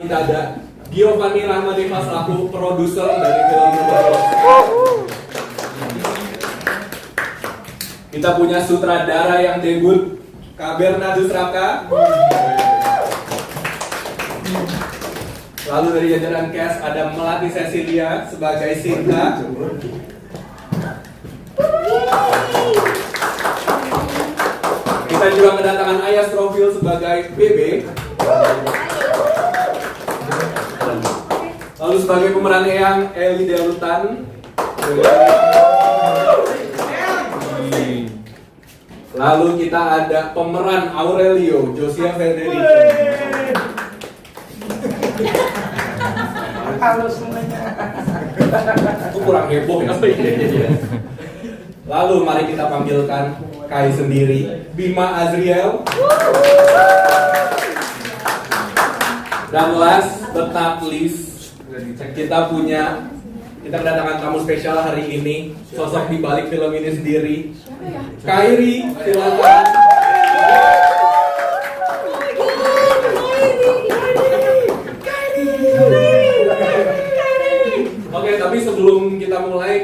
kita ada Giovanni Rahmanifah selaku produser dari film Nobody. Kita punya sutradara yang debut, Kak Bernardus Raka. Lalu dari jajaran cast ada Melati Cecilia sebagai Sinta. Kita juga kedatangan Ayas Trofil sebagai BB. Lalu sebagai pemeran Eyang, Eli Delutan. Lalu kita ada pemeran Aurelio, Josia Federico. Halo semuanya. Aku kurang heboh ya. Lalu mari kita panggilkan Kai sendiri, Bima Azriel. Dan last but not least, kita kedatangan tamu spesial hari ini, sosok di balik film ini sendiri, Kairi, silakan. Oke, tapi sebelum kita mulai,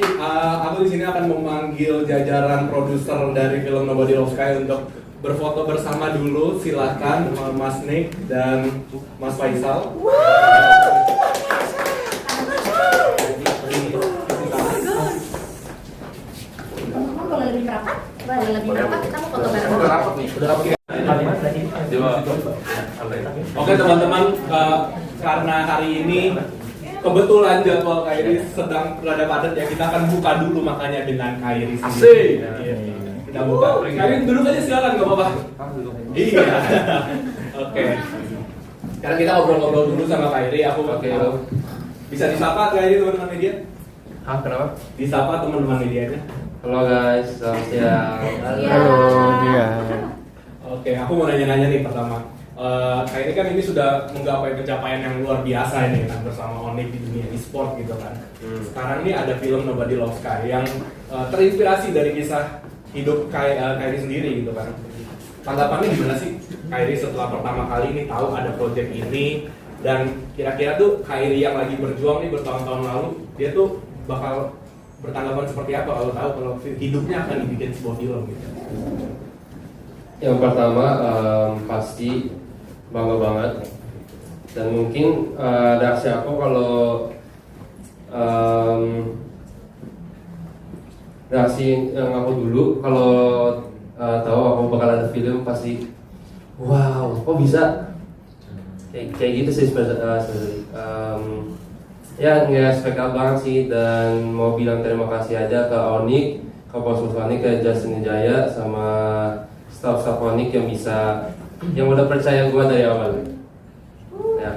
aku di sini akan memanggil jajaran produser dari film Nobody Loves Sky untuk berfoto bersama dulu. Silakan Mas Nick dan Mas Faisal. Boleh lebih rapat, kita mau foto bareng. Udah rapat nih. Udah rapat. Oke teman-teman, karena hari ini kebetulan jadwal Kairi sedang berada padat ya, kita akan buka dulu makanya dengan Kairi sendiri. Asik. Kita buka. Kairi duduk aja silakan, nggak apa-apa. Iya. Oke. Sekarang kita ngobrol-ngobrol dulu sama Kairi. Aku bisa disapa Kairi teman-teman media? Ah, kenapa? Disapa teman-teman medianya. Halo guys, selamat siang. Halo, dia. Oke, aku mau nanya-nanya nih pertama. Kairi kan ini sudah menggapai pencapaian yang luar biasa ini kan bersama Onyx di dunia e-sport gitu kan. Sekarang nih ada film Nobody Loves Sky yang terinspirasi dari kisah hidup Kairi sendiri gitu kan. Tanggapannya gimana sih Kairi setelah pertama kali ini tahu ada project ini, dan kira-kira tuh Kairi yang lagi berjuang nih bertahun-tahun lalu, dia tuh bakal bertanggapan seperti apa kalau tahu kalau hidupnya akan dibikin sebuah film gitu? Yang pertama pasti bangga banget, dan mungkin reaksi aku kalau reaksi yang aku dulu kalau tahu aku bakal ada film pasti wow, kok bisa kayak gitu sih sebenarnya. Ya nggak spektakuler banget sih, dan mau bilang terima kasih aja ke Onyx, ke Bos Onyx, ke Justin Jaya, sama staff Onyx yang udah percaya gue dari awal. Ya,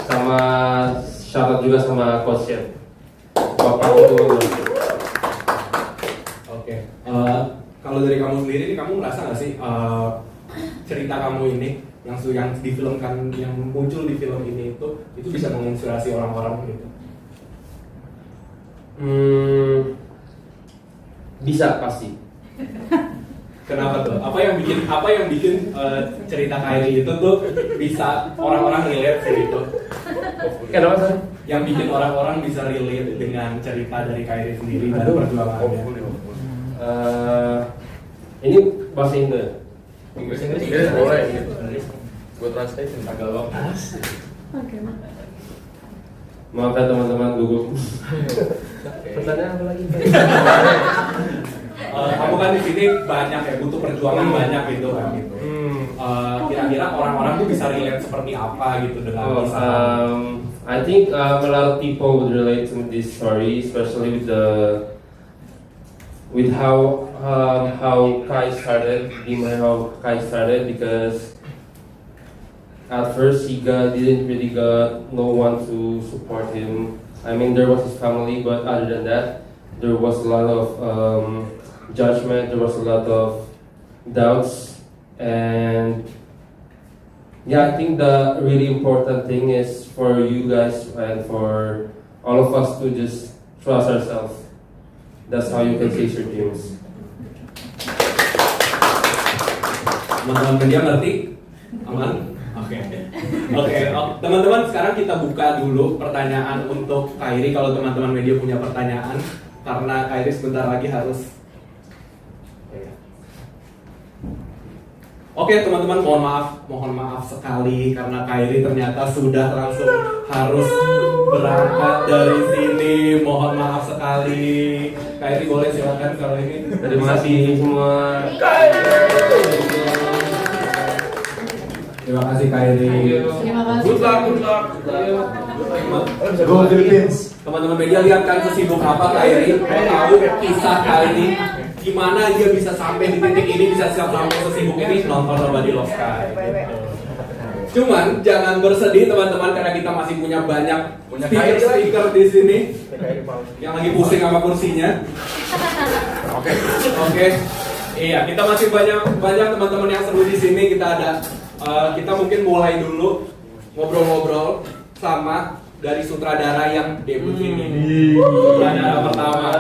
sama shout out juga sama coach Chef. Bapak itu. Oke. Kalau dari kamu sendiri nih, kamu merasa nggak sih cerita kamu ini yang difilmkan, yang muncul di film ini itu bisa menginspirasi orang-orang gitu? Bisa pasti. Kenapa tuh? Apa yang bikin cerita Kairi itu tuh bisa orang-orang relate gitu? Kenapa sih? Yang bikin orang-orang bisa relate dengan cerita dari Kairi sendiri dan perjuangannya. Ini bahasa Inggris. Inggris boleh. Gue translate agak long. Oke. Maaf ya teman-teman gugup. Pertanyaan apa lagi? Kamu kan di sini banyak ya, butuh perjuangan banyak gitu kan gitu. Kira-kira orang-orang tuh bisa relate seperti apa gitu dengan kisah? I think a lot of people would relate to this story, especially with how Kai started, how Kai started, because at first he didn't really got no one to support him. I mean, there was his family, but other than that, there was a lot of judgment, there was a lot of doubts, and yeah, I think the really important thing is for you guys and for all of us to just trust ourselves. That's how you can chase your dreams. Teman-teman media ngerti? Aman? Oke. Oke, teman-teman sekarang kita buka dulu pertanyaan untuk Kairi kalau teman-teman media punya pertanyaan karena Kairi sebentar lagi harus. Oke teman-teman, mohon maaf sekali karena Kairi ternyata sudah langsung harus berangkat dari sini. Mohon maaf sekali. Kairi boleh silakan kalau ini. Terima kasih semua. Terima kasih Kairi. Terima kasih. Good luck. Go Philippines. Teman-teman media lihat kan sesibuk apa Kairi. Mau tahu kisah Kairi gimana dia bisa sampai di titik ini, bisa sampai sesibuk ini, nonton Nobody Loves Sky gitu. Cuman jangan bersedih teman-teman karena kita masih punya banyak speaker di sini yang lagi pusing sama kursinya. Oke. Iya, kita masih banyak teman-teman yang seru di sini. Kita mungkin mulai dulu ngobrol-ngobrol sama dari sutradara yang debut ini. Sutradara pertama.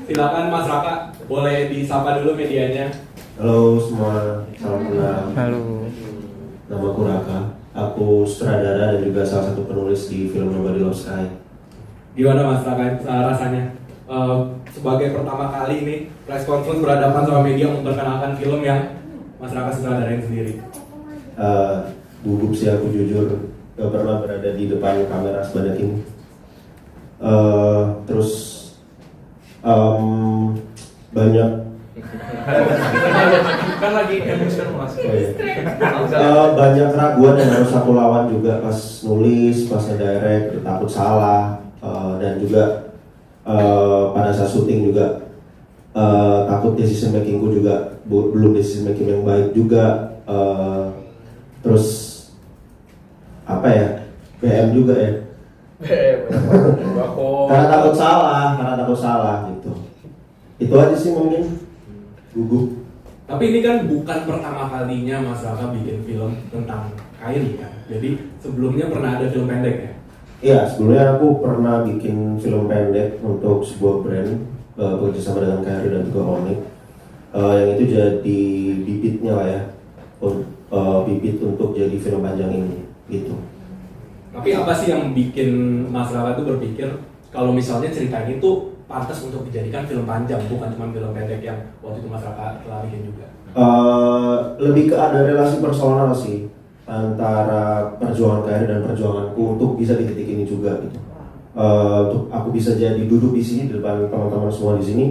Silakan Mas Raka, boleh disapa dulu medianya. Halo semua, salam kenal. Halo. Nama aku Raka. Aku sutradara dan juga salah satu penulis di film Nobody Loves Sky. Gimana Mas Raka rasanya? Sebagai pertama kali ini press conference berhadapan sama media memperkenalkan film yang Mas Raka sutradarain sendiri. Gugup sih aku jujur, gak pernah berada di depan kamera sebanyak ini. Terus banyak Kan lagi emosional Mas. banyak keraguan yang harus aku lawan juga pas nulis, pas ngedirect, takut salah, dan juga pada saat syuting juga takut decision makingku juga belum decision making yang baik juga. Terus apa ya, BM juga ya, karena takut salah gitu. Itu aja sih mungkin gugup. Tapi ini kan bukan pertama kalinya Mas Raka bikin film tentang Kairi kan. Jadi sebelumnya pernah ada film pendek ya? Iya, sebelumnya aku pernah bikin film pendek untuk sebuah brand bekerjasama dengan Kairi dan juga Onyx. Yang itu jadi bibitnya lah ya, bibit untuk jadi film panjang ini gitu. Tapi apa sih yang bikin Mas Raka tuh berpikir kalau misalnya cerita ini tuh pantas untuk dijadikan film panjang, bukan cuma film pendek yang waktu itu Mas Raka telah bikin juga? Lebih ke ada relasi personal sih antara perjuangan Kairi dan perjuanganku untuk bisa di titik ini juga gitu. Untuk aku bisa jadi duduk di sini di depan teman-teman semua di sini,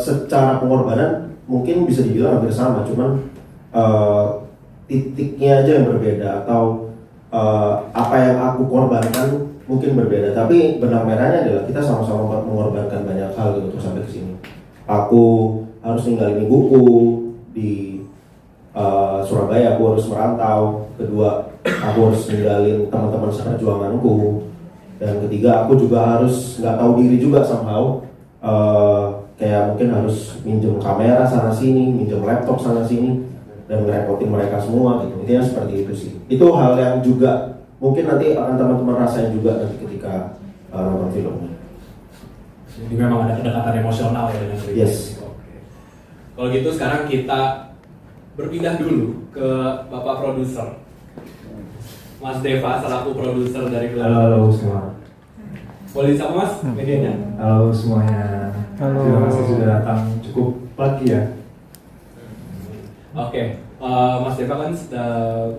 secara pengorbanan mungkin bisa dibilang hampir sama, cuman titiknya aja yang berbeda atau apa yang aku korbankan mungkin berbeda, tapi benang merahnya adalah kita sama-sama mengorbankan banyak hal gitu untuk sampai ke sini. Aku harus ninggalin ibuku di Surabaya, aku harus merantau. Kedua, aku harus ninggalin teman-teman seperjuanganku. Dan ketiga, aku juga harus nggak tahu diri juga somehow. Kayak mungkin harus minjem kamera sana sini, minjem laptop sana sini, dan ngerepotin mereka semua gitu. Intinya seperti itu sih. Itu hal yang juga mungkin nanti akan teman-teman rasain juga nanti ketika nonton filmnya. Jadi memang ada kedekatan emosional ya dengan cerita. Yes. Oke. Kalau gitu sekarang kita berpindah dulu ke Bapak produser, Mas Deva selaku produser dari film. Halo semua. Boleh disapa Mas medianya? Halo semuanya. Halo. Terima kasih sudah datang cukup pagi ya. Oke. Mas Deva kan sudah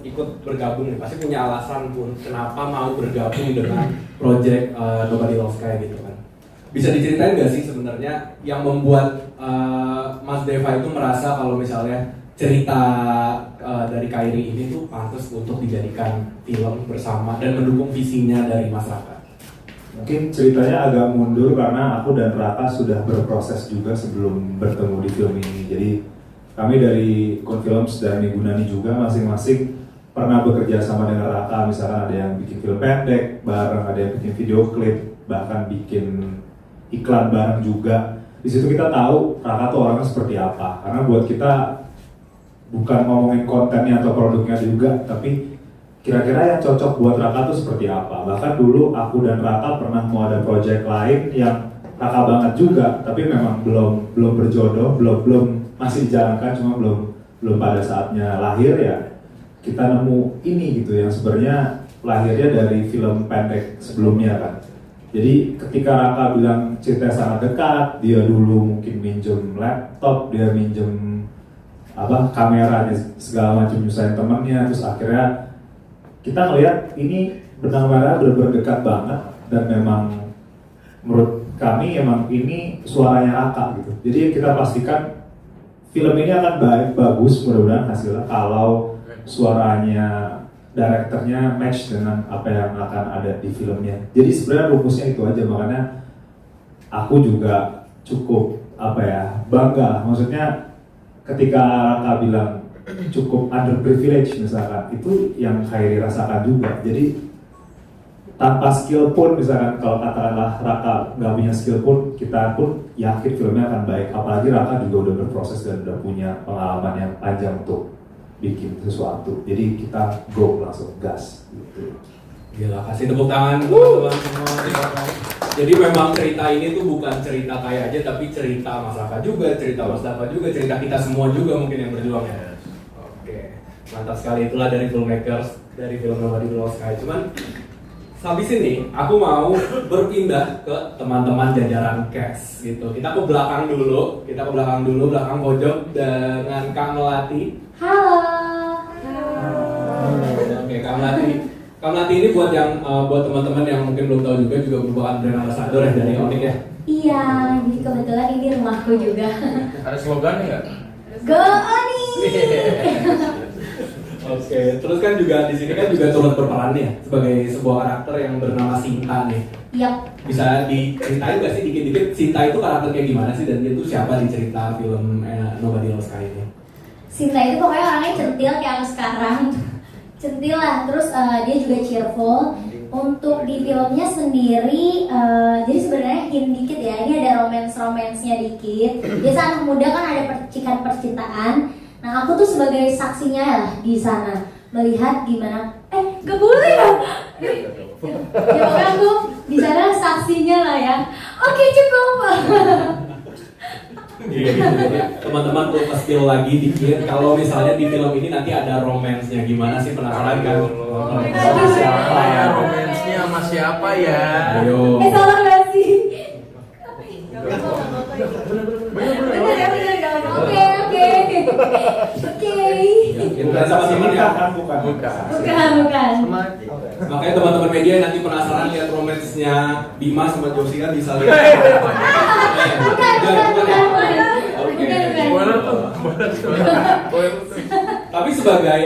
ikut bergabung nih, pasti punya alasan pun kenapa mau bergabung dengan project Nobody Loves Sky gitu kan. Bisa diceritain nggak sih sebenarnya yang membuat Mas Deva itu merasa kalau misalnya cerita dari Kairi ini tuh pantas untuk dijadikan film bersama dan mendukung visinya dari Mas Raka? Mungkin ceritanya agak mundur karena aku dan Raka sudah berproses juga sebelum bertemu di film ini. Jadi kami dari Confilms dan Megunani juga masing-masing pernah bekerja sama dengan Raka. Misalkan ada yang bikin film pendek bareng, ada yang bikin video klip, bahkan bikin iklan bareng juga. Di situ kita tahu Raka tuh orangnya seperti apa. Karena buat kita bukan ngomongin kontennya atau produknya juga, tapi kira-kira yang cocok buat Raka tuh seperti apa. Bahkan dulu aku dan Raka pernah mau ada project lain yang Raka banget juga, tapi memang belum berjodoh, belum masih dijalankan, cuma belum belum pada saatnya lahir ya kita nemu ini gitu yang sebenarnya lahirnya dari film pendek sebelumnya kan. Jadi ketika Raka bilang cerita sangat dekat, dia dulu mungkin minjem laptop, dia minjem kamera segala macam nyusahin temennya, terus akhirnya kita ngelihat ini benang merah benar-benar dekat banget dan memang menurut kami emang ini suaranya Raka gitu. Jadi kita pastikan film ini akan bagus mudah-mudahan hasilnya kalau suaranya direkturnya match dengan apa yang akan ada di filmnya. Jadi sebenarnya rumusnya itu aja, makanya aku juga cukup bangga. Maksudnya ketika Raka bilang cukup underprivileged misalkan, itu yang Khairi rasakan juga. Jadi tanpa skill pun misalkan kalau katakanlah Raka nggak punya skill pun, kita pun yakin filmnya akan baik. Apalagi Raka juga udah berproses dan udah punya pengalaman yang panjang untuk bikin sesuatu. Jadi kita go langsung gas gitu. Gila, kasih tepuk tangan teman-teman semua. Jadi memang cerita ini tuh bukan cerita kayak aja, tapi cerita Mas Raka juga, cerita Mas Dava juga, cerita kita semua juga mungkin yang berjuang ya. Oke, mantap sekali, itulah dari filmmakers dari film Nobody Loves Sky. Cuman habis ini aku mau berpindah ke teman-teman jajaran cast gitu. Kita ke belakang dulu, belakang pojok dengan Kang Melati. Halo. Oke, Kang Melati ini buat teman-teman yang mungkin belum tahu juga merupakan brand ambassador ya dari Onyx ya. Iya, jadi kebetulan ini rumahku juga. Ada slogannya nggak? Go Onyx. Oke, terus kan juga di sini kan juga turut berperan ya sebagai sebuah karakter yang bernama Sinta nih. Yap. Bisa diceritain nggak sih dikit-dikit Sinta itu karakter kayak gimana sih dan dia itu siapa di cerita film Nobody Loves Sky ini? Sinta itu pokoknya orangnya centil kayak aku sekarang. Centil lah, terus dia juga cheerful. Untuk di filmnya sendiri, jadi sebenarnya hint dikit ya, ini ada romance-nya dikit. Biasa anak muda kan ada percintaan. Nah aku tuh sebagai saksinya lah di sana, melihat gimana. Gak boleh ya? Ya pokoknya aku di sana saksinya lah ya. Oke, cukup. Teman-teman tuh spill lagi dikit kalau misalnya di film ini nanti ada romance-nya gimana sih, penasaran kan? Sama siapa ya romansnya, sama siapa ya? Ayo. Salah gak sih? Bener ya, oke. Bukan sama temennya kan? Bukan. Bukan. Makanya teman-teman media nanti penasaran lihat romance-nya Bima sama Josia bisa lihat. Tapi sebagai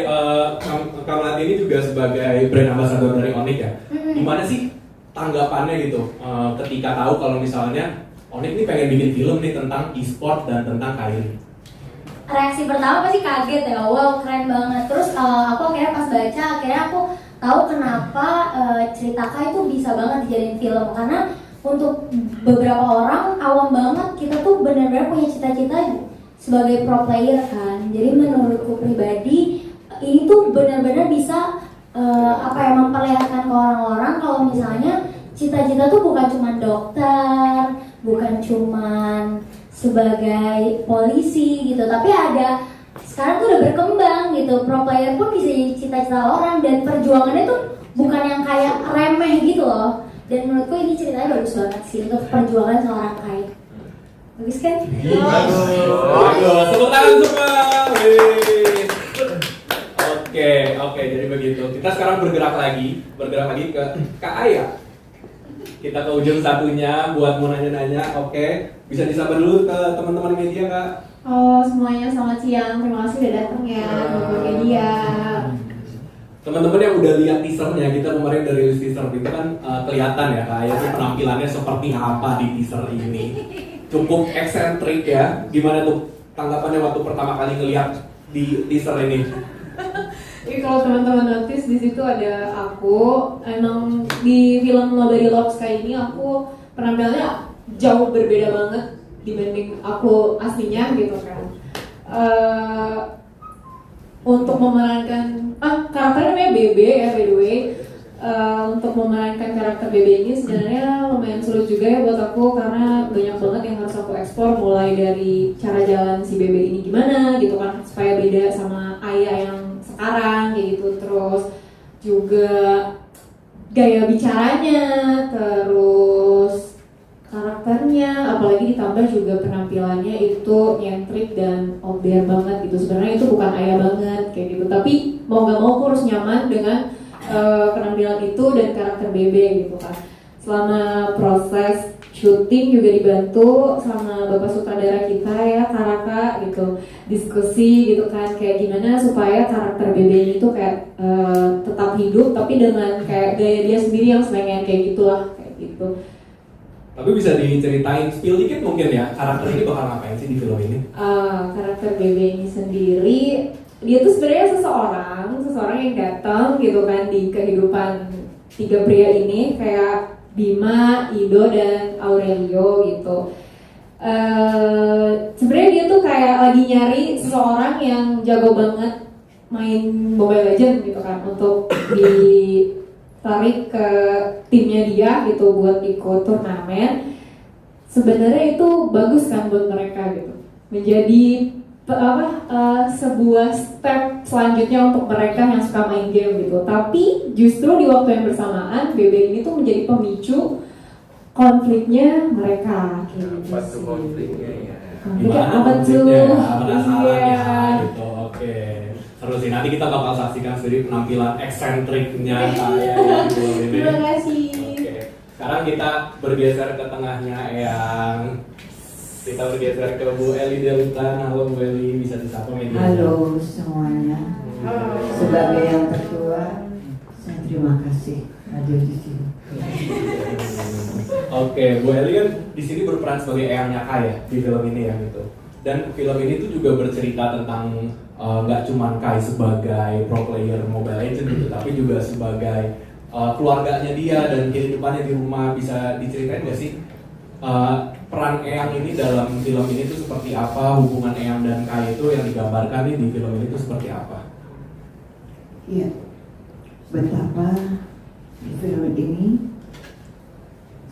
Kang Melati ini juga sebagai brand ambassador dari Onyx ya. Gimana sih tanggapannya gitu ketika tahu kalau misalnya Onyx ini pengen bikin film nih tentang e-sport dan tentang Khairi? Reaksi pertama pasti kaget ya, wow keren banget. Terus aku akhirnya pas baca, akhirnya aku tahu kenapa cerita Kai itu bisa banget dijadiin film. Karena untuk beberapa orang awam banget, kita tuh benar-benar punya cita-cita sebagai pro player kan. Jadi menurutku pribadi ini tuh benar-benar bisa memperlihatkan ke orang-orang kalau misalnya cita-cita tuh bukan cuma dokter, bukan cuma sebagai polisi gitu, tapi ada sekarang tuh udah berkembang gitu, pro player pun bisa jadi cita-cita orang dan perjuangannya tuh bukan yang kayak remeh gitu loh. Dan menurutku ini ceritanya bagus banget sih untuk perjuangan seorang Kai. Bagus kan? Bagus, tepuk tangan semua. Oke, jadi begitu. Kita sekarang bergerak lagi ke Kak Aya. Kita ke ujung satunya buat mau nanya-nanya. Oke, bisa disapa dulu ke teman-teman media Kak. Halo semuanya, selamat siang. Terima kasih udah datang ya teman-teman media. Teman-teman yang udah lihat teasernya, kita kemarin dari teaser itu kan kelihatan ya Kak Aya tuh penampilannya seperti apa di teaser ini. Cukup eksentrik ya. Gimana tuh tanggapannya waktu pertama kali ngelihat di teaser ini? Jadi kalau teman-teman notice di situ ada aku. Emang di film Nobody Loves Sky ini aku penampilannya jauh berbeda banget dibanding aku aslinya gitu kan. Untuk memerankan karakternya namanya Bebe ya by the way. Untuk memerankan karakter Bebe ini sebenarnya lumayan sulit juga ya buat aku karena banyak banget yang harus aku eksplor, mulai dari cara jalan si Bebe ini gimana gitu kan, supaya beda sama ayah yang sekarang kayak gitu. Terus juga gaya bicaranya, terus karakternya, apalagi ditambah juga penampilannya itu nyentrik dan outdoor banget gitu. Sebenarnya itu bukan ayah banget kayak gitu, tapi mau gak mau aku harus nyaman dengan penampilan itu dan karakter Bebe gitu kan. Selama proses syuting juga dibantu sama bapak sutradara kita ya, Karaka gitu, diskusi gitu kan, kayak gimana supaya karakter Bebe ini tuh kayak tetap hidup tapi dengan kayak gaya dia sendiri yang selengean kayak gitulah, kayak gitu. Tapi bisa diceritain spill dikit mungkin ya, karakter ini bakal ngapain sih di film ini? Karakter Bebe ini sendiri, dia tuh sebenarnya seseorang yang datang gitu kan di kehidupan tiga pria ini, kayak Bima, Ido, dan Aurelio gitu. Sebenarnya dia tuh kayak lagi nyari seseorang yang jago banget main Mobile Legends gitu kan, untuk ditarik ke timnya dia gitu buat ikut turnamen. Sebenarnya itu bagus kan buat mereka gitu, menjadi sebuah step selanjutnya untuk mereka yang suka main game gitu. Tapi justru di waktu yang bersamaan Bebe ini tuh menjadi pemicu konfliknya mereka gitu. Apa tuh konfliknya ya? Konfliknya apa konfliknya? tuh? Penasaran Iya. ya gitu. Oke. Seru sih, nanti kita bakal saksikan sendiri penampilan eksentriknya kayak gitu ini. Terima kasih. Oke. Sekarang kita bergeser ke tengahnya yang kita bergeser ke Bu Eli Delutan. Halo Bu Eli, bisa disapa media? Halo semuanya. Sebagai yang tertua, saya terima kasih hadir di sini. Oke, Bu Eli kan di sini berperan sebagai eyangnya Kai ya di film ini ya gitu. Dan film ini tuh juga bercerita tentang nggak cuman Kai sebagai pro player Mobile Legends gitu, tapi juga sebagai keluarganya dia dan kehidupannya di rumah. Bisa diceritain nggak sih peran Eyang ini dalam film ini tuh seperti apa, hubungan Eyang dan Kai itu yang digambarkan nih di film ini tuh seperti apa? Iya, betapa di film ini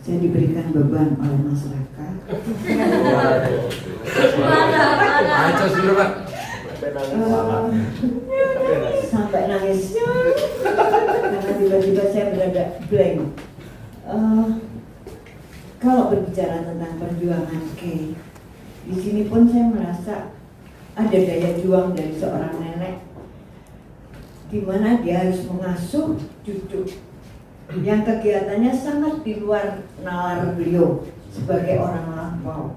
saya diberikan beban oleh masyarakat. Ancos dulu Pak. Sampai nangis karena tiba-tiba saya berada blank. Kalau berbicara tentang perjuangan Kay, di sini pun saya merasa ada daya juang dari seorang nenek, di mana dia harus mengasuh cucu yang kegiatannya sangat di luar nalar beliau sebagai orang lampau.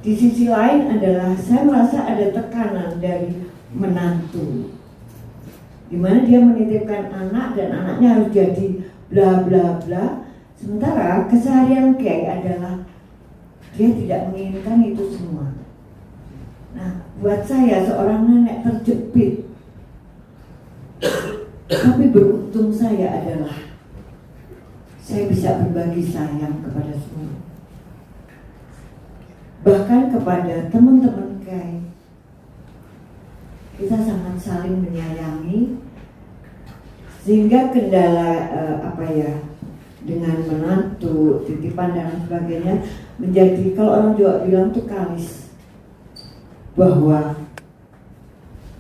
Di sisi lain adalah saya merasa ada tekanan dari menantu, di mana dia menitipkan anak dan anaknya harus jadi bla bla bla. Sementara keseharian Kay adalah dia tidak menginginkan itu semua. Nah, buat saya seorang nenek terjepit. Tapi beruntung saya adalah saya bisa berbagi sayang kepada semua. Bahkan kepada teman-teman Kay. Kita sangat saling menyayangi, sehingga kendala dengan menantu, titipan dan sebagainya menjadi, kalau orang Jawa bilang tuh kalis, bahwa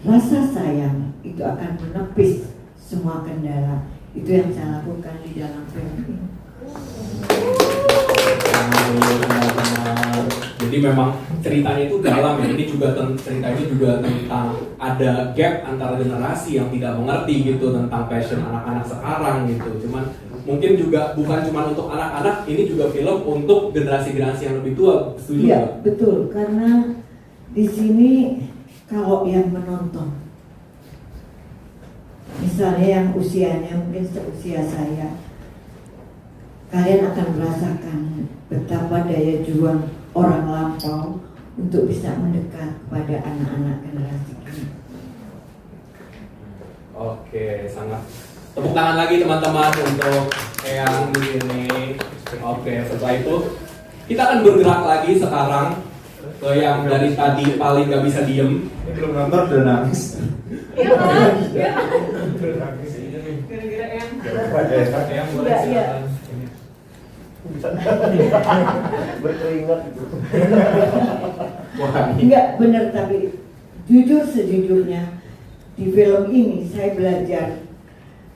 rasa sayang itu akan menepis semua kendala. Itu yang saya lakukan di dalam film ini. Jadi memang ceritanya itu dalam ya. Ini juga ceritanya juga tentang ada gap antara generasi yang tidak mengerti gitu tentang passion anak-anak sekarang gitu. Cuman mungkin juga bukan cuma untuk anak-anak, ini juga film untuk generasi-generasi yang lebih tua. Setuju Iya, nggak? betul. Karena di sini kalau yang menonton, misalnya yang usianya mungkin seusia saya, kalian akan merasakan betapa daya juang orang lampau untuk bisa mendekat kepada anak-anak generasi ini. Oke, sangat tepuk tangan lagi teman-teman untuk yang di sini. Oke, setelah itu kita akan bergerak lagi sekarang ke yang dari tadi paling gak bisa diem. Ini belum nonton udah nangis. Iya kan? Iya. Gara-gara yang boleh Iya, iya. silakan. Berkeringat gitu. Wah, Enggak benar, tapi jujur sejujurnya di film ini saya belajar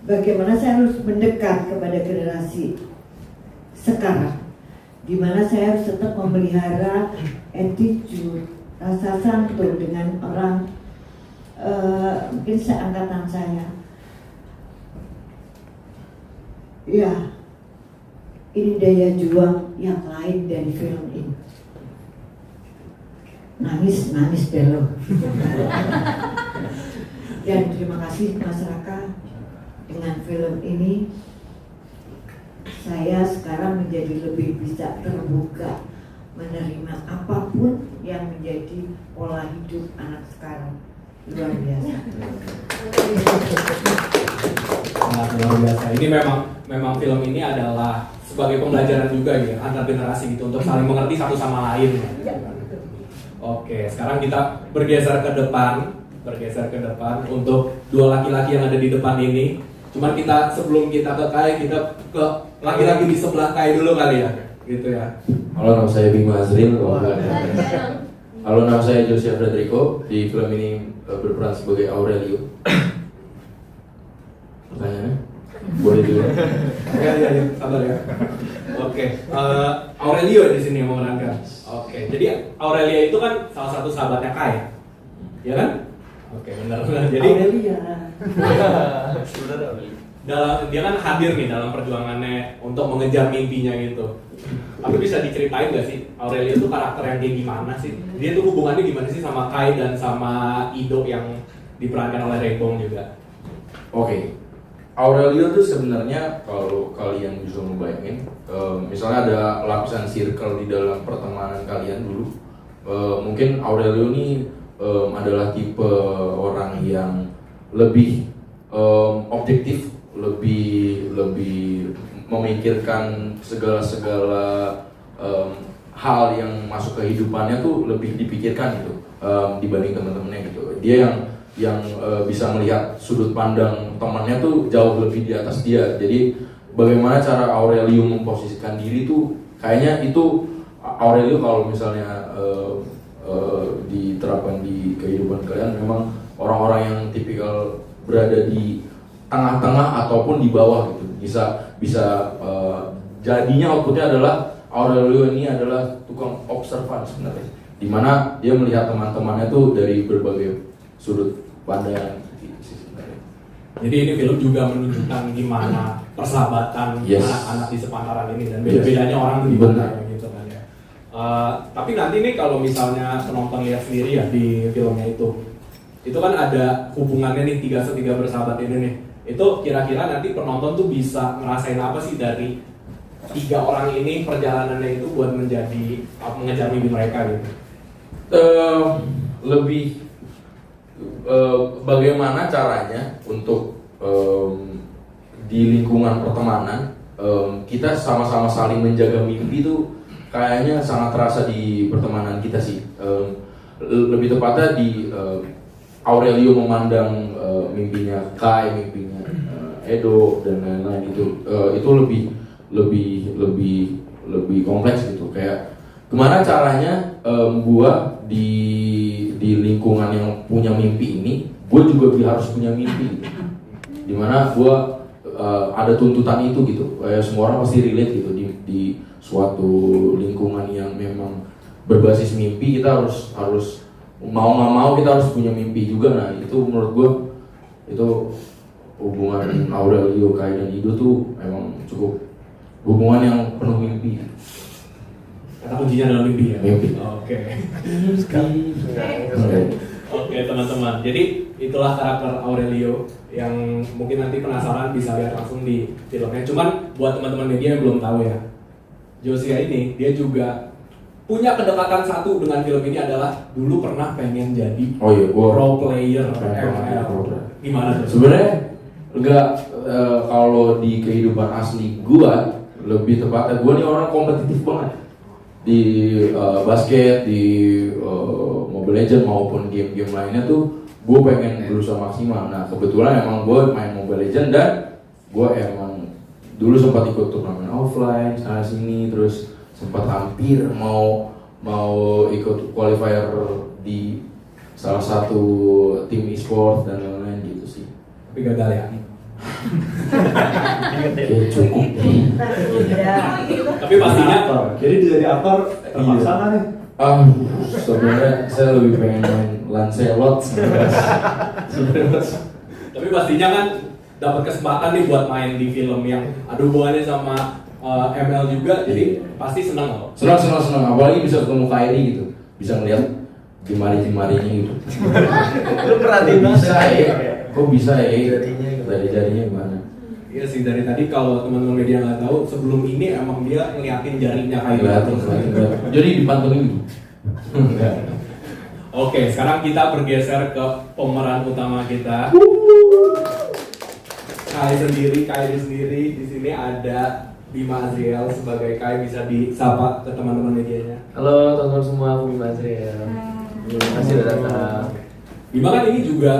bagaimana saya harus mendekat kepada generasi sekarang, di mana saya harus tetap memelihara attitude, rasa santun dengan orang mungkin seangkatan saya. Ya, ini daya juang yang lain dari film ini. Nangis belum. Dan terima kasih masyarakat, dengan film ini saya sekarang menjadi lebih bisa terbuka menerima apapun yang menjadi pola hidup anak sekarang. Luar biasa. Sangat luar biasa. Ini memang film ini adalah sebagai pembelajaran juga ya antar generasi gitu untuk saling mengerti satu sama lain. Oke, sekarang kita bergeser ke depan untuk dua laki-laki yang ada di depan ini. Cuman kita sebelum kita ke Kai, kita ke laki-laki di sebelah Kai dulu kali ya, gitu ya. Halo, nama saya Bima Azril. Halo, nama saya Josia Frederico. Di film ini berperan sebagai Aurelio. Pertanyaannya? Boleh dulu. Ya, sabar ya. Oke, Aurelio di sini yang memerankan. Oke, jadi Aurelia itu kan salah satu sahabatnya Kai, ya kan? Oke, benar. Jadi Aurelia. dia kan hadir nih dalam perjuangannya untuk mengejar mimpinya gitu. Tapi bisa diceritain nggak sih Aurelia itu karakter yang kayak gimana sih? Dia tuh hubungannya gimana sih sama Kai dan sama Ido yang diperankan oleh Rebong juga? Oke, Aurelio tuh sebenarnya kalau kalian bisa ngebayangin, misalnya ada lapisan circle di dalam pertemanan kalian dulu, mungkin Aurelio ini adalah tipe orang yang lebih objektif, lebih memikirkan segala hal yang masuk kehidupannya tuh lebih dipikirkan gitu dibanding teman-temannya gitu. Dia yang bisa melihat sudut pandang temannya tuh jauh lebih di atas dia. Jadi bagaimana cara Aurelio memposisikan diri tuh kayaknya itu Aurelio kalau misalnya diterapkan di kehidupan kalian memang orang-orang yang tipikal berada di tengah-tengah ataupun di bawah gitu. Bisa jadinya outputnya adalah Aurelio ini adalah tukang observan sebenarnya, dimana dia melihat teman-temannya tuh dari berbagai sudut pandang sebenarnya. Jadi ini film juga menunjukkan gimana persahabatan anak-anak di sepantaran ini dan beda-bedanya orang tuh gimana gitu kan ya. Tapi nanti nih kalau misalnya penonton lihat sendiri ya di filmnya itu kan ada hubungannya nih tiga bersahabat ini nih. Itu kira-kira nanti penonton tuh bisa ngerasain apa sih dari tiga orang ini perjalanannya itu buat mengejar mimpi mereka gitu? Lebih bagaimana caranya untuk di lingkungan pertemanan kita sama-sama saling menjaga mimpi itu kayaknya sangat terasa di pertemanan kita sih. Lebih tepatnya di Aurelio memandang mimpinya Kai, mimpinya Edo dan lain-lain itu lebih kompleks gitu. Kayak gimana caranya gua di lingkungan yang punya mimpi ini, gue juga harus punya mimpi gitu. Dimana gue ada tuntutan itu gitu. Semua orang pasti relate gitu di suatu lingkungan yang memang berbasis mimpi. Kita harus mau nggak mau kita harus punya mimpi juga. Nah itu menurut gue itu hubungan Aurelio, Kai dan Ido tuh emang cukup hubungan yang penuh mimpi. Kata kuncinya adalah mimpi ya? Mimpi. Oke. Oke teman-teman, jadi itulah karakter Aurelio yang mungkin nanti penasaran bisa lihat langsung di filmnya. Cuman buat teman-teman media yang belum tahu ya, Josia ini dia juga punya kedekatan satu dengan film ini adalah dulu pernah pengen jadi pro player ML. Gimana tuh? Sebenarnya enggak, kalau di kehidupan asli gua lebih tepatnya gua nih orang kompetitif banget di basket, di Mobile Legends maupun game-game lainnya tuh gue pengen berusaha maksimal. Nah kebetulan emang gue main Mobile Legends dan gue emang dulu sempat ikut turnamen offline sana sini, terus sempat hampir mau ikut qualifier di salah satu tim e-sport dan lain-lain gitu sih. Tapi gagal ya. Ya cukup. Tapi pastinya Aktor. Jadi dia jadi aktor terpaksa nggak nih? Sebenarnya saya lebih pengen main Lancelot sebenarnya. Tapi pastinya kan dapat kesempatan nih buat main di film yang ada hubungannya sama ML juga, jadi pasti senang loh. Senang, apalagi bisa ketemu Kyrie gitu, bisa ngeliat jemari-jemarinya gitu. Lu perhatiin banget Bisa ya, kok bisa ya? Jarinya gitu. Dari jarinya gimana? Iya sih, dari tadi kalau teman-teman media nggak tahu, sebelum ini emang dia ngeliatin jarinya kayak Ngeliatin. Jadi dipantengin gitu. Enggak. Oke, sekarang kita bergeser ke pemeran utama kita. Kyrie sendiri di sini ada Bima Azriel sebagai Kai, bisa disapa ke teman-teman medianya. Halo teman-teman semua, aku Bima Azriel. Terima kasih udah datang. Bima kan ini juga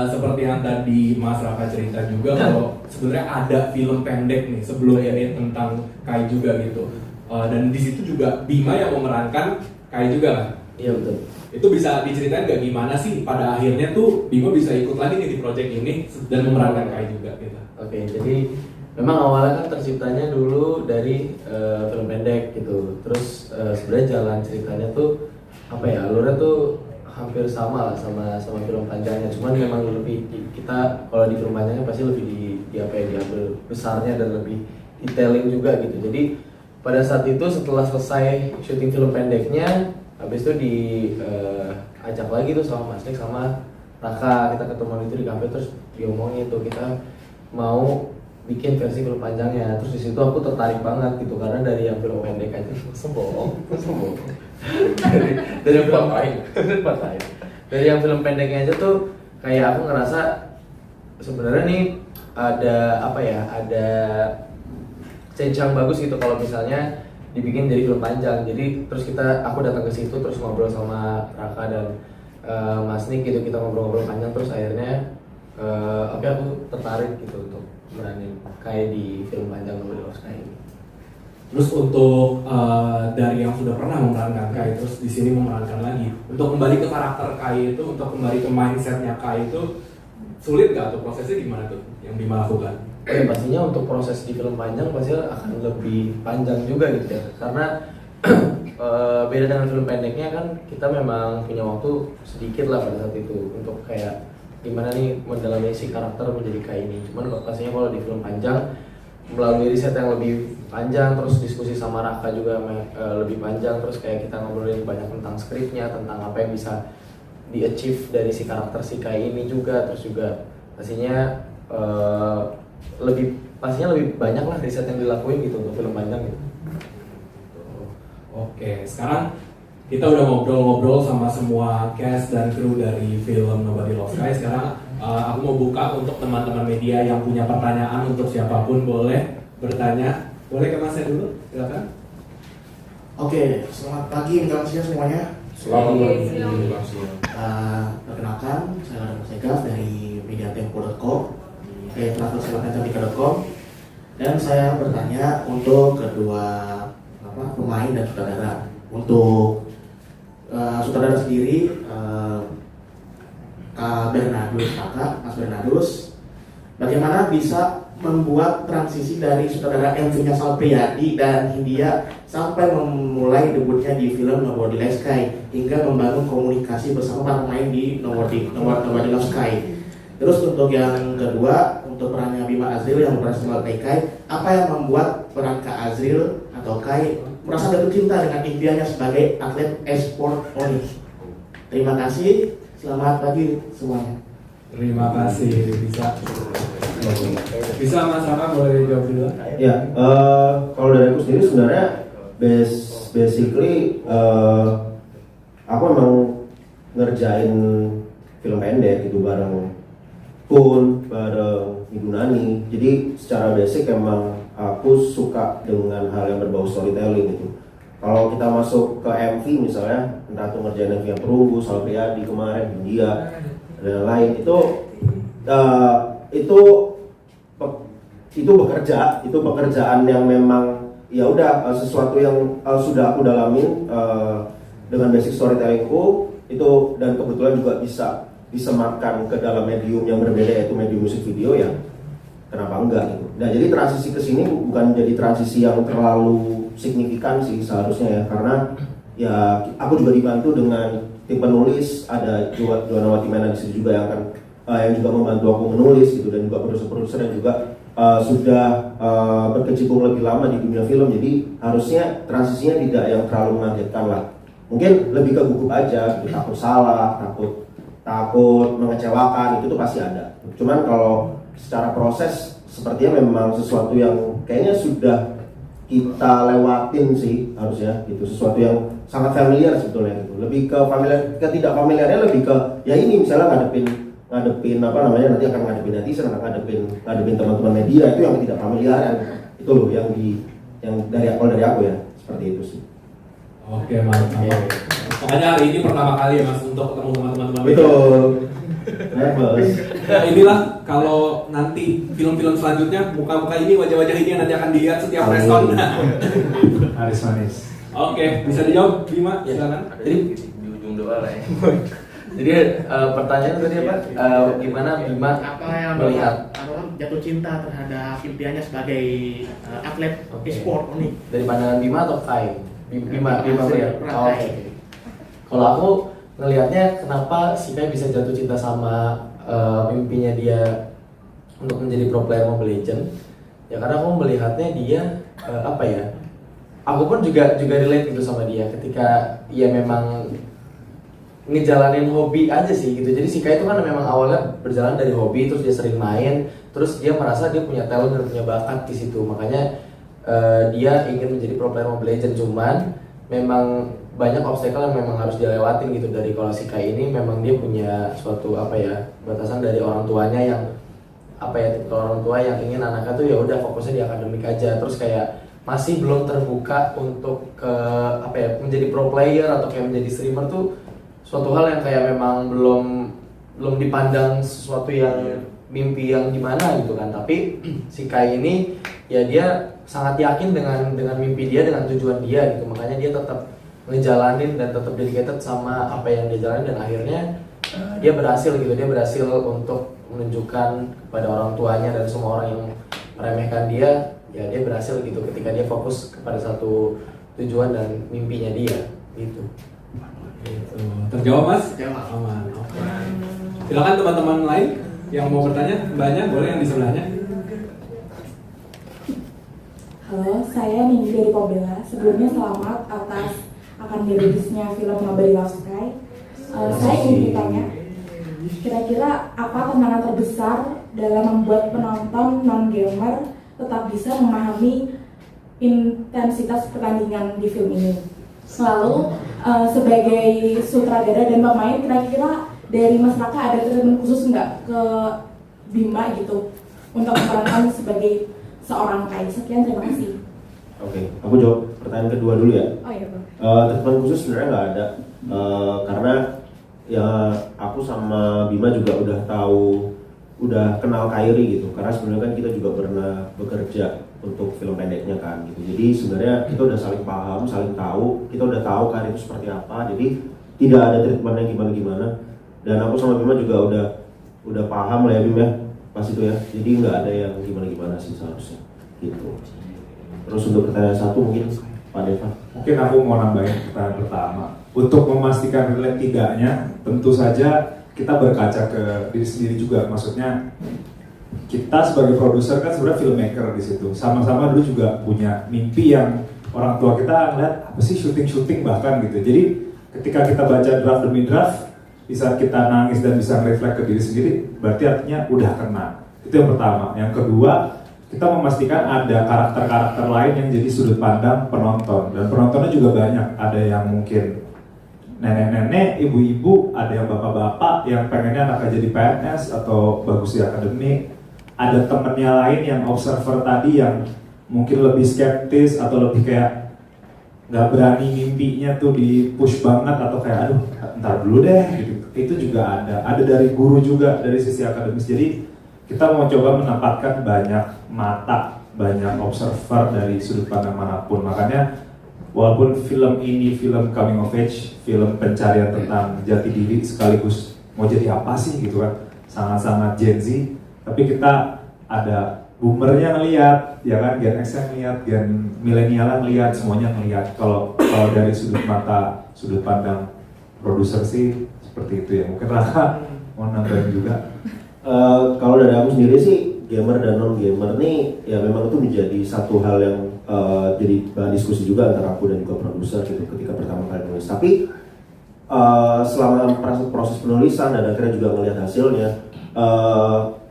seperti yang tadi Mas Raka cerita juga kalau sebenarnya ada film pendek nih sebelum ini tentang Kai juga gitu. Dan di situ juga Bima yang memerankan Kai juga kan? Iya betul. Itu bisa diceritain gak gimana sih pada akhirnya tuh Bima bisa ikut lagi nih di project ini dan memerankan Kai juga gitu. Oke, jadi memang awalnya kan terciptanya dulu dari film pendek gitu. Terus sebenarnya jalan ceritanya tuh apa ya, alurnya tuh hampir sama lah sama film panjangnya. Cuman memang lebih kita kalau di film panjangnya pasti lebih di apa ya, diambil besarnya dan lebih detailing juga gitu. Jadi pada saat itu setelah selesai syuting film pendeknya, habis itu diajak lagi tuh sama Mas Nick sama Raka, kita ketemuan itu di kafe, terus diomongin tuh kita mau bikin versi film panjangnya. Terus di situ aku tertarik banget gitu karena dari yang film pendek aja sombong dari yang film dari yang film pendeknya aja tuh kayak aku ngerasa sebenarnya nih ada apa ya, ada change yang bagus gitu kalau misalnya dibikin jadi film panjang. Jadi terus aku datang ke situ terus ngobrol sama Raka dan Mas Nick gitu, kita ngobrol-ngobrol panjang terus akhirnya oke, aku tertarik gitu untuk meranin Kai di film panjang Nobody Loves Kai ini. Terus untuk dari yang sudah pernah memerankan Kai terus di sini memerankan lagi, untuk kembali ke karakter Kai itu, untuk kembali ke mindsetnya Kai itu sulit nggak tuh, prosesnya gimana tuh yang Bima lakukan? Ya pastinya untuk proses di film panjang pasti akan lebih panjang juga gitu ya, karena beda dengan film pendeknya kan kita memang punya waktu sedikit lah pada saat itu untuk kayak gimana nih mendalami si karakter menjadi Kai ini. Cuman pastinya kalau di film panjang melalui riset yang lebih panjang, terus diskusi sama Raka juga lebih panjang, terus kayak kita ngobrolin banyak tentang skripnya, tentang apa yang bisa di-achieve dari si karakter si Kai ini juga, terus juga pastinya pastinya lebih banyak lah riset yang dilakuin gitu untuk film panjang gitu. Oke, sekarang kita udah ngobrol-ngobrol sama semua cast dan kru dari film Nobody Loves Kai. Sekarang aku mau buka untuk teman-teman media yang punya pertanyaan, untuk siapapun boleh bertanya. Boleh ke Mas saya dulu, silakan. Oke, selamat pagi Indonesia semuanya. Selamat pagi. Perkenalkan, saya Radha Segaf dari mediatempo.com, travelselatan.com, dan saya bertanya untuk kedua pemain dan sutradara. Untuk sutradara sendiri, Kak Bernardus, Mas Bernardus, bagaimana bisa membuat transisi dari sutradara MV-nya Sal Priadi dan Hindia sampai memulai debutnya di film Nobody Loves Kai hingga membangun komunikasi bersama para pemain di Nobody Loves Kai. Terus untuk yang kedua, untuk perannya Bima Azriel yang berperan sebagai Kai, apa yang membuat peran Kak Azriel atau Kai merasa jatuh cinta dengan impiannya sebagai atlet e-sport ONI? Terima kasih, selamat pagi semuanya. Terima kasih, bisa Mas Raka boleh jawab dulu? Ya, kalau dari aku sendiri sebenarnya basically aku emang ngerjain film pendek gitu bareng Kun, bareng Ibu Nani. Jadi secara basic emang aku suka dengan hal yang berbau storytelling gitu. Kalau kita masuk ke MV misalnya, entah itu ngerjain MV yang Perunggu, Sal Priadi kemarin, India, dan lain itu pekerjaan yang memang ya udah sesuatu yang sudah aku dalamin dengan basic storytellingku, itu dan kebetulan juga bisa disematkan ke dalam medium yang berbeda yaitu medium musik video ya, kenapa enggak gitu. Nah jadi transisi ke sini bukan jadi transisi yang terlalu signifikan sih seharusnya ya, karena ya aku juga dibantu dengan tim penulis, ada Joanna Watimena di situ juga yang akan yang juga membantu aku menulis gitu, dan juga produser-produser yang juga sudah berkecimpung lebih lama di dunia film. Jadi harusnya transisinya tidak yang terlalu mengagetkan lah, mungkin lebih ke gugup aja gitu, takut salah, takut mengecewakan, itu tuh pasti ada. Cuman kalau secara proses sepertinya memang sesuatu yang kayaknya sudah kita lewatin sih harusnya gitu, sesuatu yang sangat familiar sebetulnya gitu. Lebih ke familiar, ketidak familiarnya lebih ke ya ini misalnya ngadepin apa namanya, nanti akan ngadepin netizen, akan ngadepin teman-teman media, itu yang tidak familiar itu loh yang dari aku ya, seperti itu sih. Oke, mantap. Makanya hari ini pertama kali ya Mas untuk ketemu teman-teman. Betul. Nah, inilah kalau nanti film-film selanjutnya muka-muka ini, wajah-wajah ini yang nanti akan dilihat setiap preskon. Haris manis. Oke, bisa dijawab Bima, silakan. Jadi di ujung doa lah ya. Jadi pertanyaan tadi apa? Gimana Bima Apa yang melihat jatuh cinta terhadap impiannya sebagai atlet e-sport nih? dari pandangan Bima atau Kai? Bima melihat. Oh, oke. Kalau aku ngelihatnya kenapa si Kai bisa jatuh cinta sama mimpinya dia untuk menjadi pro player Mobile Legends, ya karena aku melihatnya dia apa ya, aku pun juga relate gitu sama dia ketika ia memang ngejalanin hobi aja sih gitu. Jadi si Kai itu kan memang awalnya berjalan dari hobi, terus dia sering main, terus dia merasa dia punya talent dan punya bakat di situ, makanya dia ingin menjadi pro player Mobile Legends. Cuman memang banyak obstacle yang memang harus dilewatin gitu. Dari kalau si Kai ini memang dia punya suatu apa ya, batasan dari orang tuanya yang apa ya, kalau orang tua yang ingin anaknya tuh ya udah fokusnya di akademik aja, terus kayak masih belum terbuka untuk ke apa ya, menjadi pro player atau kayak menjadi streamer tuh suatu hal yang kayak memang belum dipandang sesuatu yang mimpi yang gimana gitu kan. Tapi si Kai ini ya dia sangat yakin dengan mimpi dia, dengan tujuan dia gitu, makanya dia tetap ngejalanin dan tetap dedicated sama apa yang dia jalanin, dan akhirnya dia berhasil gitu. Dia berhasil untuk menunjukkan kepada orang tuanya dan semua orang yang meremehkan dia, ya dia berhasil gitu ketika dia fokus kepada satu tujuan dan mimpinya dia gitu. Gitu. Terjawab Mas? Terjawab. Aman. Oke. Silakan teman-teman lain yang mau bertanya, banyak boleh yang di sebelahnya. Halo, saya Nindi dari Pobela. Sebelumnya selamat atas akan dirilisnya film Nobody Loves Sky. Saya ingin bertanya, kira-kira apa tantangan terbesar dalam membuat penonton non-gamer tetap bisa memahami intensitas pertandingan di film ini? Lalu sebagai sutradara dan pemain, kira-kira dari Mas Raka ada treatment khusus nggak ke Bima gitu untuk memerankan sebagai seorang Kai? Sekian, terima kasih. Oke, aku jawab pertanyaan kedua dulu ya. Oh iya, Bang. Treatment khusus sebenarnya nggak ada, karena ya aku sama Bima juga udah kenal Kairi gitu, karena sebenarnya kan kita juga pernah bekerja untuk film pendeknya kan gitu. Jadi sebenarnya kita udah saling paham, saling tahu, kita udah tahu Kairi itu seperti apa. Jadi tidak ada treatmentnya gimana-gimana. Dan aku sama Bima juga udah paham lah ya Bima pas itu ya. Jadi nggak ada yang gimana-gimana sih seharusnya gitu. Terus untuk pertanyaan satu mungkin Pak Deva. Mungkin aku mau nambahin pertanyaan pertama. Untuk memastikan relate tidaknya, tentu saja kita berkaca ke diri sendiri juga. Maksudnya kita sebagai produser kan sebenarnya filmmaker di situ. Sama-sama dulu juga punya mimpi yang orang tua kita ngeliat apa sih syuting bahkan gitu. Jadi ketika kita baca draft demi draft, di saat kita nangis dan bisa reflect ke diri sendiri, berarti artinya udah kena. Itu yang pertama. Yang kedua, kita memastikan ada karakter-karakter lain yang jadi sudut pandang penonton, dan penontonnya juga banyak. Ada yang mungkin nenek-nenek, ibu-ibu, ada yang bapak-bapak yang pengennya anaknya jadi PNS atau bagus di akademik. Ada temennya lain yang observer tadi yang mungkin lebih skeptis atau lebih kayak nggak berani mimpinya tuh di push banget, atau kayak aduh ntar dulu deh gitu. Itu juga ada dari guru juga dari sisi akademis. Jadi kita mau coba menempatkan banyak mata, banyak observer dari sudut pandang manapun. Makanya walaupun film ini film coming of age, film pencarian tentang jati diri sekaligus mau jadi apa sih gitu kan, sangat-sangat Gen Z, tapi kita ada boomernya ngelihat, ya kan, Gen X yang ngelihat, Gen milenial ngelihat, semuanya ngelihat. Kalau dari sudut pandang produser sih seperti itu ya. Mungkin Raka mau nambahin juga. Kalau dari aku sendiri sih, gamer dan non gamer nih ya memang itu menjadi satu hal yang jadi bahan diskusi juga antara aku dan juga produser gitu ketika pertama kali nulis. Tapi selama proses penulisan dan akhirnya juga melihat hasilnya,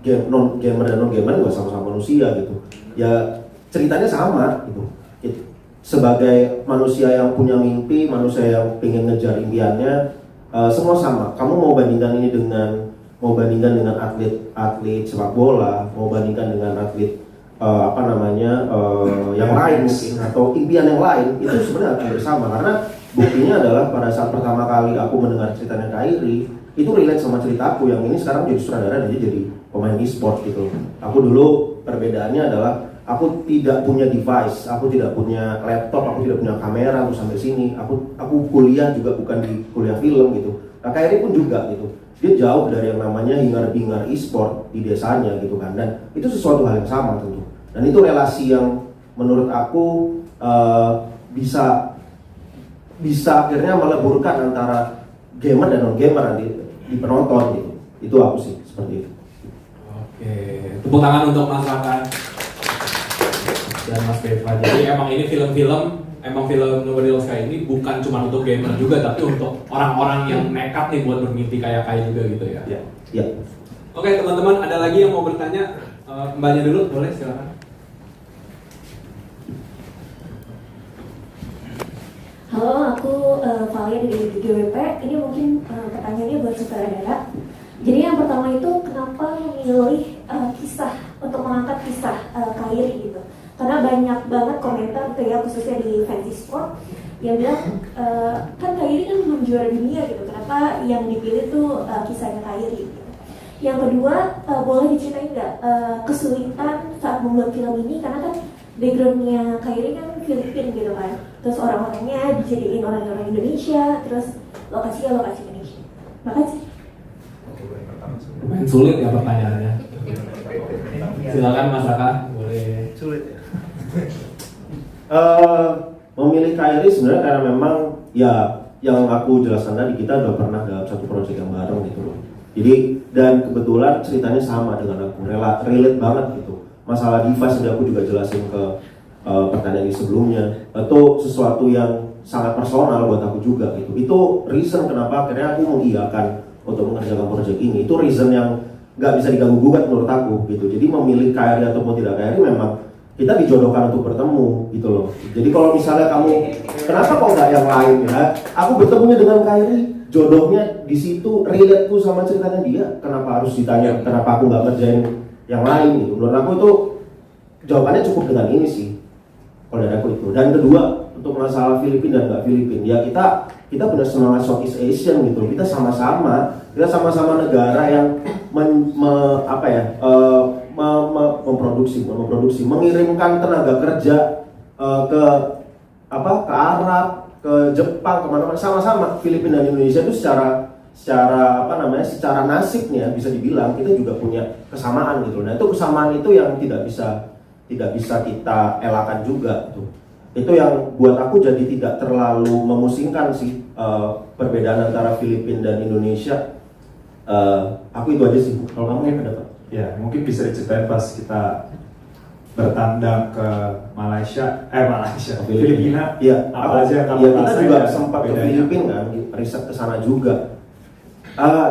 gamer dan non gamer juga sama-sama manusia gitu. Ya ceritanya sama gitu. Sebagai manusia yang punya mimpi, manusia yang pengen ngejar impiannya, semua sama. Kamu mau bandingkan ini dengan atlet sepak bola, mau bandingkan dengan atlet yang lain mungkin, atau impian yang lain, itu sebenarnya hampir sama. Karena buktinya adalah pada saat pertama kali aku mendengar ceritanya Kairi, itu relate sama ceritaku yang ini sekarang jadi sutradara dan dia jadi pemain e-sport gitu. Aku dulu perbedaannya adalah aku tidak punya device, aku tidak punya laptop, aku tidak punya kamera untuk sampai sini. Aku kuliah juga bukan di kuliah film gitu. Nah, Kairi pun juga gitu. Dia jauh dari yang namanya hingar-bingar e-sport di desanya gitu kan, dan itu sesuatu hal yang sama tentu. Dan itu relasi yang menurut aku bisa akhirnya meleburkan antara gamer dan non gamer nanti di penonton gitu. Itu aku sih seperti itu. Oke, tepuk tangan untuk Mas Raka dan Mas Beva. Jadi emang ini film Nobody Loves Kai ini bukan cuma untuk gamer juga, tapi untuk orang-orang yang nekat nih buat bermimpi kayak Kai juga gitu ya. Iya. Oke teman-teman, ada lagi yang mau bertanya? Mbaknya dulu, boleh silakan. Halo, aku Valia dari GWP. Ini mungkin pertanyaannya buat sutradara. Jadi yang pertama itu kenapa memilih kisah untuk mengangkat kisah Kairi gitu? Karena banyak banget komentar gitu ya, khususnya di Fantasy Sport yang bilang kan Kairi kan belum juara dunia gitu. Kenapa yang dipilih tuh kisahnya Kairi? Gitu. Yang kedua, boleh diceritain nggak kesulitan saat membuat film ini? Karena kan backgroundnya Kairi kan Filipina gitu kan, terus orang-orangnya dijadiin orang-orang Indonesia, terus lokasinya lokasi Indonesia. Makasih. Main sulit ya pertanyaannya. Silakan Mas Raka, boleh. Sulit ya. Memilih Kairi sebenarnya karena memang ya yang aku jelaskan tadi, kita udah pernah dalam satu proyek yang bareng gitu loh. Jadi dan kebetulan ceritanya sama dengan aku, relate banget gitu. Masalah device yang aku juga jelasin ke pertanyaan ini sebelumnya, itu sesuatu yang sangat personal buat aku juga gitu. Itu reason kenapa akhirnya aku mengiyakan untuk mengerjakan proyek ini. Itu reason yang nggak bisa diganggu gugat menurut aku gitu. Jadi memilih Kairi ataupun tidak Kairi memang kita dijodohkan untuk bertemu gitu loh. Jadi kalau misalnya kamu kenapa kok nggak yang lain ya? Aku bertemunya dengan Kairi, jodohnya di situ, relate-ku sama ceritanya dia. Kenapa harus ditanya kenapa aku nggak ngerjain yang lain gitu? Menurut aku itu jawabannya cukup dengan ini sih. Kalau dari aku itu. Dan kedua, untuk masalah Filipina dan nggak Filipina, ya kita punya semangat Southeast Asian gitu. Kita sama-sama negara yang memproduksi, mengirimkan tenaga kerja ke Arab, ke Jepang, kemana-mana, sama-sama. Filipina dan Indonesia itu secara nasibnya bisa dibilang kita juga punya kesamaan gitu. Nah itu kesamaan itu yang tidak bisa kita elakkan juga tuh. Itu yang buat aku jadi tidak terlalu memusingkan sih perbedaan antara Filipina dan Indonesia. Aku itu aja sih. Kalau kamu yang ada? Ya mungkin bisa diceritain pas kita bertandang ke Filipina. Iya. Apa aja yang kamu kita rasain juga ya, sempat ke bedanya? Filipina kan, riset ke sana juga.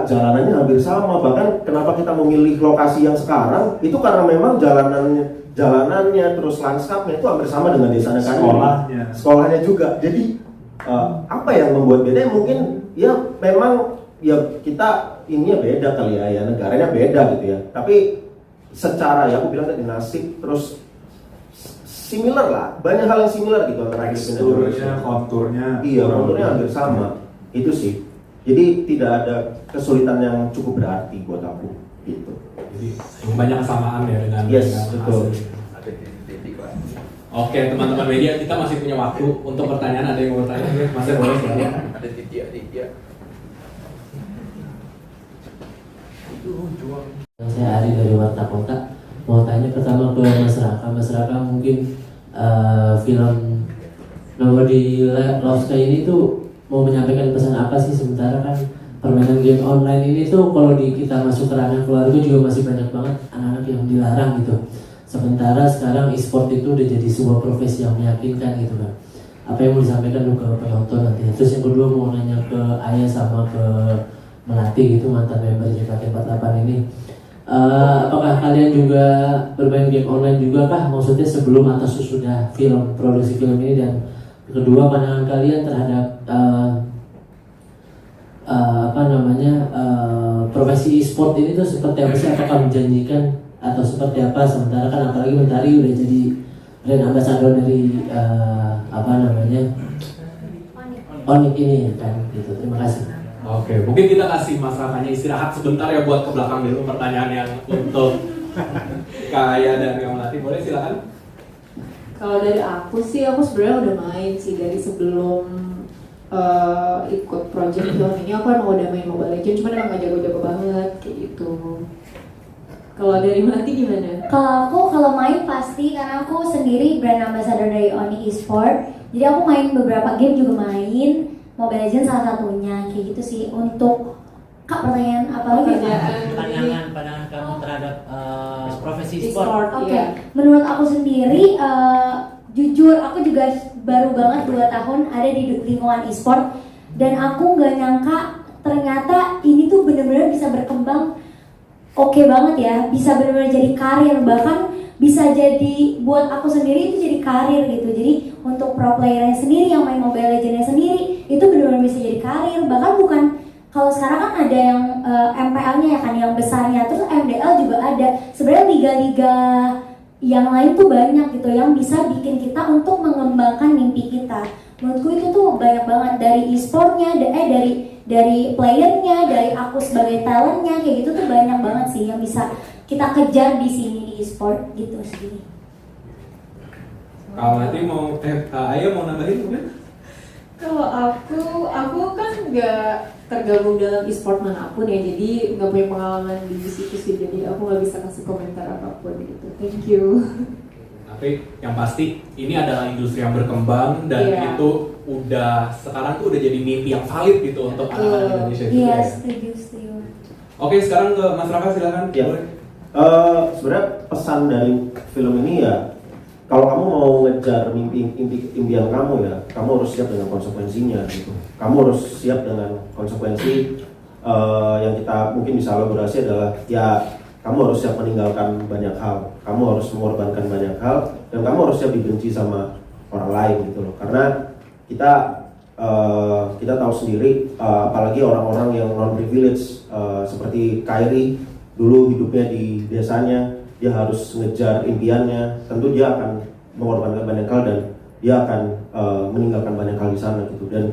Jalanannya hampir sama, bahkan kenapa kita memilih lokasi yang sekarang itu karena memang jalanannya terus lanskapnya itu hampir sama dengan desanya kan, sekolahnya juga. Jadi apa yang membuat beda? Mungkin ya memang ya kita ininya beda kali ya, negaranya beda gitu ya. Tapi secara ya aku bilang tadi nasib terus similar lah, banyak hal yang similar gitu antara Filipina dan Indonesia. Konturnya hampir sama. Itu sih. Jadi tidak ada kesulitan yang cukup berarti buat aku gitu. Jadi banyak kesamaan ya dengan yes, dengan betul. hasilnya. Ada titik-titik lah. Oke, teman-teman media, kita masih punya waktu untuk pertanyaan. Ada yang mau bertanya? Masih boleh silakan. Ada Titia. Saya Ari dari Warta Kota. Mau tanya pertama ke Mas Raka. Mas Raka mungkin film Nobody Loves Sky ini tuh mau menyampaikan pesan apa sih, sementara kan permainan game online ini tuh kalau kita masuk ke ranah keluarga juga masih banyak banget anak-anak yang dilarang gitu. Sementara sekarang e-sport itu udah jadi sebuah profesi yang meyakinkan gitu kan. Apa yang mau disampaikan ke penonton nanti? Terus yang kedua mau nanya ke Ayah sama ke Melati gitu, mantan member JKT48 ini. Apakah kalian juga bermain game online juga kah? Maksudnya sebelum atau sesudah produksi film ini? Dan kedua, pandangan kalian terhadap profesi e-sport ini tuh seperti apa sih? Apakah menjanjikan atau seperti apa? Sementara kan apalagi Mentari udah jadi brand ambassador dari Onyx ini kan gitu. Terima kasih. Oke, mungkin kita kasih Mas Rakanya istirahat sebentar ya buat ke belakang dulu pertanyaan yang untuk Kak Aya dan Kak Melati. Boleh silakan. Kalau dari aku sih, aku sebenarnya udah main sih dari sebelum ikut project film ini. Aku emang udah main Mobile Legends, cuman emang gak jago-jago banget kayak gitu. Kalau dari Melati gimana? Kalau main pasti, karena aku sendiri brand ambassador dari Onyx Esport. Jadi aku main beberapa game juga main. Mobile Legends salah satunya, kayak gitu sih. Untuk Kak, pertanyaan apa lagi? Pandangan kamu terhadap profesi e-sport. Oke. Menurut aku sendiri, jujur aku juga baru banget 2 tahun ada di lingkungan e-sport, dan aku nggak nyangka ternyata ini tuh benar-benar bisa berkembang. Oke banget ya, bisa benar-benar jadi karir, bahkan bisa jadi buat aku sendiri itu jadi karir gitu. Jadi untuk pro playernya sendiri yang main Mobile Legends sendiri itu benar-benar bisa jadi karir. Bahkan bukan, kalau sekarang kan ada yang MPL-nya ya kan, yang besarnya, terus MDL juga ada. Sebenarnya liga-liga yang lain tuh banyak gitu yang bisa bikin kita untuk mengembangkan mimpi kita. Menurutku itu tuh banyak banget, dari e-sportnya, dari playernya, dari aku sebagai talentnya, kayak gitu tuh banyak banget sih yang bisa kita kejar di sini di e-sport gitu sih. Kalau nanti mau Ayah mau nambahin mungkin? Kalau aku kan nggak tergabung dalam e-sport manapun ya, jadi nggak punya pengalaman di situ sih, jadi aku nggak bisa kasih komentar apapun gitu. Thank you. Tapi yang pasti ini adalah industri yang berkembang dan itu sekarang tuh udah jadi mimpi yang valid gitu untuk anak-anak Indonesia juga. Iya, Ya. setuju. Oke, sekarang ke Mas Raka silakan. Ya. Sebenarnya pesan dari film ini ya, kalau kamu mau ngejar impian kamu ya, kamu harus siap dengan konsekuensinya gitu. Kamu harus siap dengan konsekuensi yang kita mungkin bisa elaborasi adalah ya, kamu harus siap meninggalkan banyak hal, kamu harus mengorbankan banyak hal, dan kamu harus siap dibenci sama orang lain gitu loh. Karena kita tahu sendiri, apalagi orang-orang yang non privilege seperti Kyrie dulu hidupnya di desanya, dia harus ngejar impiannya, tentu dia akan mengorbankan banyak hal dan dia akan meninggalkan banyak hal di sana gitu. Dan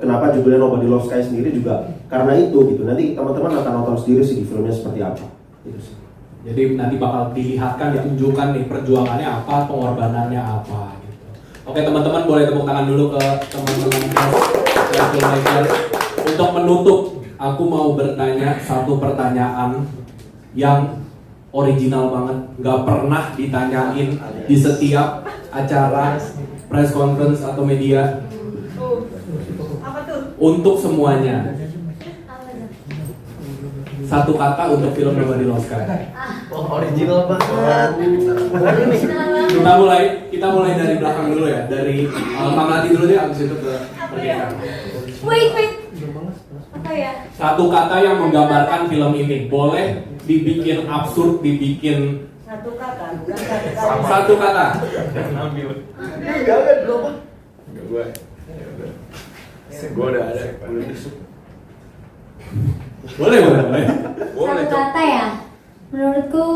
kenapa judulnya Nobody Loves Sky sendiri juga karena itu gitu. Nanti teman-teman akan nonton sendiri sih di filmnya seperti apa gitu sih. Jadi nanti bakal dilihatkan, ditunjukkan nih perjuangannya apa, pengorbanannya apa gitu. Oke teman-teman, boleh tepuk tangan dulu ke teman-teman filmmaker. Untuk menutup, aku mau bertanya satu pertanyaan yang original banget, nggak pernah ditanyain di setiap acara press conference atau media. Untuk semuanya, satu kata untuk film Nobody Loves Sky. Original banget. Kita mulai dari belakang dulu ya, dari Kak Melati dulu deh, abis itu ke Pergeseran. Wait. Apa ya? Satu kata yang menggambarkan film ini, boleh dibikin absurd, dibikin Satu kata. satu kata. Jangan belum. Gue udah ada. Boleh. Satu kata ya. Menurutku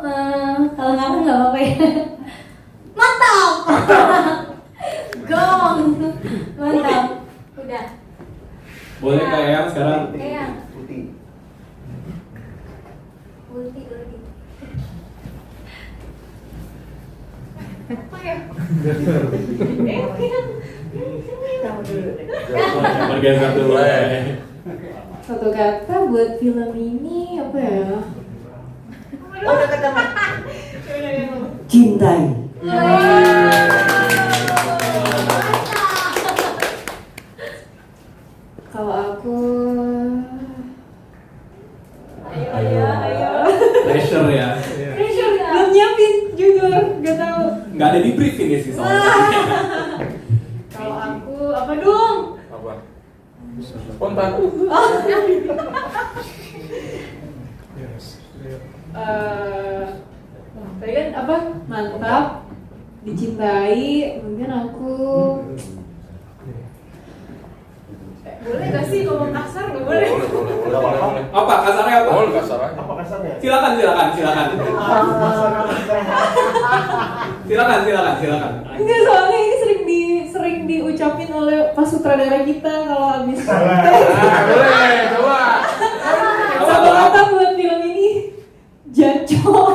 kalau kamu nggak apa-apa ya. Mantap. Gong. Mantap. Udah. Boleh kayak yang sekarang. Kayak. Putih. Apa ya? Kamu dulu deh. Bergeser dulu. Satu kata buat film ini apa ya? Oh, udah ketemu. Cintai. Kalau aku Ayo. Pressure ya. belum nyiapin jujur, gak tahu. Nggak ada di brief ini sih soalnya. Kalau aku apa dong? Apa? Spontan. Tadi kan apa? Mantap, dicintai. Mungkin aku boleh gak sih ngomong kasar? Gak boleh. Apa kasarnya apa? Boleh kasar aja. Apa kasarnya? Silakan. Silakan. Enggak, soalnya ini sering diucapin oleh pas sutradara kita kalau habis. Boleh, coba. Satu kata buat film ini, jancok.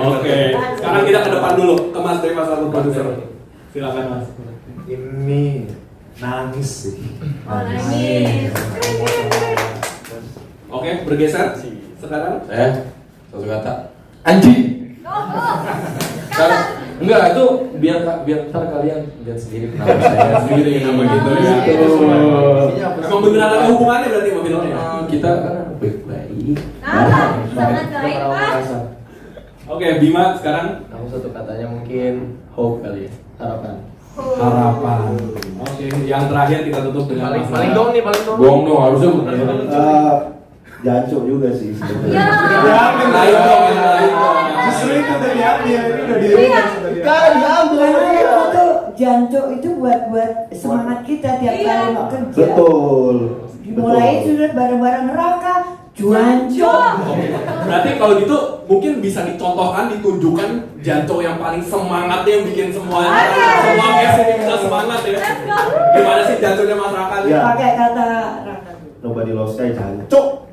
Oke. Sekarang kita ke depan dulu ke Mas Dewi, Mas Alun produser. Silakan Mas. Ini nangis sih. Nangis. Oke, bergeser. Sekarang Saya satu kata anjing. Enggak, itu biar ntar kalian lihat sendiri kenapa saya sendiri nama gitu ya. Emang beneran ada hubungannya berarti sama filmnya? Kita kan baik-baik. Sangat baik. Oke, Bima sekarang Aku satu katanya mungkin hope kali ya, harapan. harapan. Oke, yang terakhir kita tutup dengan Paling masalah. dong nih, paling dong. Bohong dong harusnya Jancuk juga sih sebenarnya. Lain dong, yang lain dong. Justru itu udah diambil, ini udah dirilis. Kan itu tuh jancuk itu buat semangat kita tiap kali mau kerja. Betul. Dimulai sudah bareng-bareng neraka, jancuk. Berarti kalau gitu mungkin bisa dicontohkan, ditunjukkan Janco yang paling semangat yang bikin semua cast ini bisa semangat ya. Gimana sih Janconya Mas Raka? Ya. Pakai kata Nobody Loves Sky jancuk.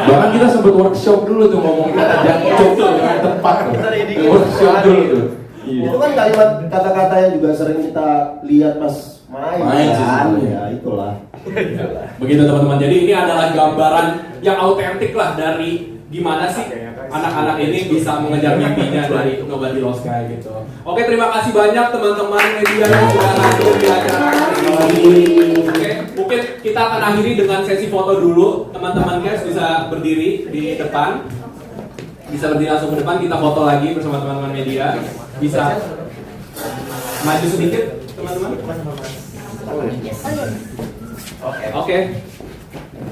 Bahkan kita sempat workshop dulu tuh ngomong jancuk tuh dengan tepat tuh. Workshop dulu tuh. Itu kan kalimat kata-kata yang juga sering kita lihat pas main sih kan? sebenarnya. Ya itulah. Begitu teman-teman. Jadi ini adalah gambaran yang autentik lah dari gimana sih anak-anak ini bisa mengejar mimpinya dari Nobody Loves Sky gitu. Oke, terima kasih banyak teman-teman media yang sudah hadir di acara ini. Oke, mungkin kita akan akhiri dengan sesi foto dulu. Teman-teman guys bisa berdiri di depan. Bisa berdiri langsung ke depan, kita foto lagi bersama teman-teman media. Bisa maju sedikit teman-teman.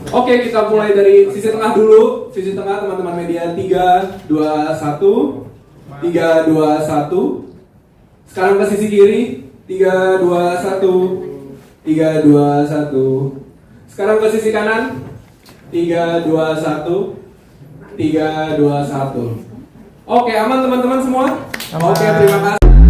Oke, kita mulai dari sisi tengah dulu. Sisi tengah teman-teman media 3, 2, 1. 3, 2, 1. Sekarang ke sisi kiri 3, 2, 1. 3, 2, 1. Sekarang ke sisi kanan 3, 2, 1. 3, 2, 1. Oke, aman teman-teman semua? Oke, terima kasih.